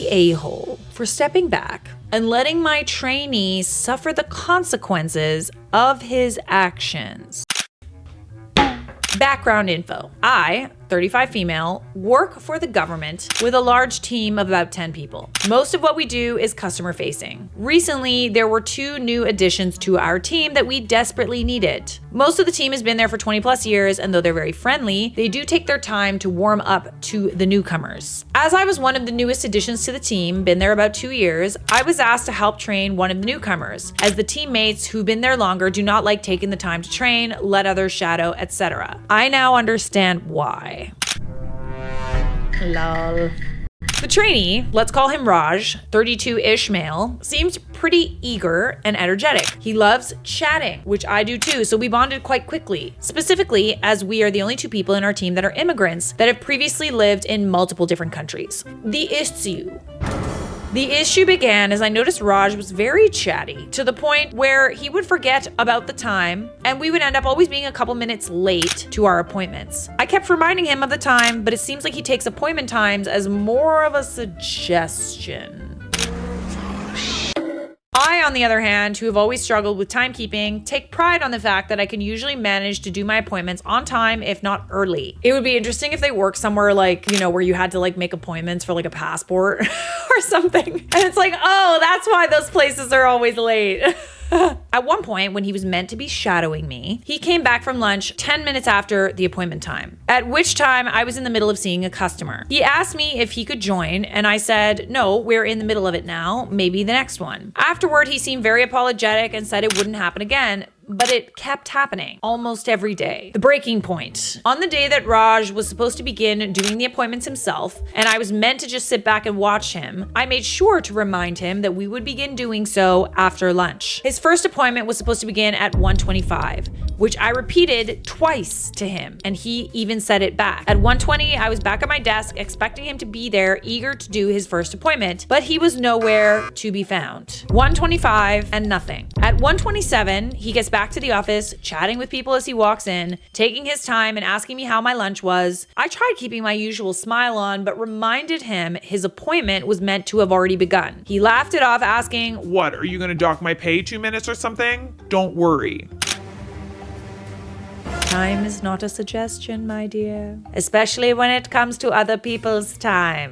a-hole for stepping back and letting my trainee suffer the consequences of his actions. Background info. I, 35 female, work for the government with a large team of about 10 people. Most of what we do is customer facing. Recently, there were 2 new additions to our team that we desperately needed. Most of the team has been there for 20 plus years, and though they're very friendly, they do take their time to warm up to the newcomers. As I was one of the newest additions to the team, been there about 2 years, I was asked to help train one of the newcomers, as the teammates who've been there longer do not like taking the time to train, let others shadow, etc. I now understand why. Lol. The trainee, let's call him Raj, 32-ish male, seemed pretty eager and energetic. He loves chatting, which I do too, so we bonded quite quickly. Specifically, as we are the only 2 people in our team that are immigrants that have previously lived in multiple different countries. The issue began as I noticed Raj was very chatty, to the point where he would forget about the time, and we would end up always being a couple minutes late to our appointments. I kept reminding him of the time, but it seems like he takes appointment times as more of a suggestion. I, on the other hand, who have always struggled with timekeeping, take pride on the fact that I can usually manage to do my appointments on time, if not early. It would be interesting if they work somewhere like, where you had to make appointments for a passport or something. And it's like, oh, that's why those places are always late. At one point, when he was meant to be shadowing me, he came back from lunch 10 minutes after the appointment time, at which time I was in the middle of seeing a customer. He asked me if he could join, and I said, no, we're in the middle of it now, maybe the next one. Afterward, he seemed very apologetic and said it wouldn't happen again, but it kept happening almost every day. The breaking point. On the day that Raj was supposed to begin doing the appointments himself, and I was meant to just sit back and watch him, I made sure to remind him that we would begin doing so after lunch. His first appointment was supposed to begin at 1:25, which I repeated twice to him, and he even said it back. At 1:20, I was back at my desk expecting him to be there, eager to do his first appointment, but he was nowhere to be found. 1:25 and nothing. At 1:27, he gets back to the office, chatting with people as he walks in, taking his time and asking me how my lunch was. I tried keeping my usual smile on, but reminded him his appointment was meant to have already begun. He laughed it off, asking, "What, are you gonna dock my pay 2 minutes or something? Don't worry." Time is not a suggestion, my dear, especially when it comes to other people's time.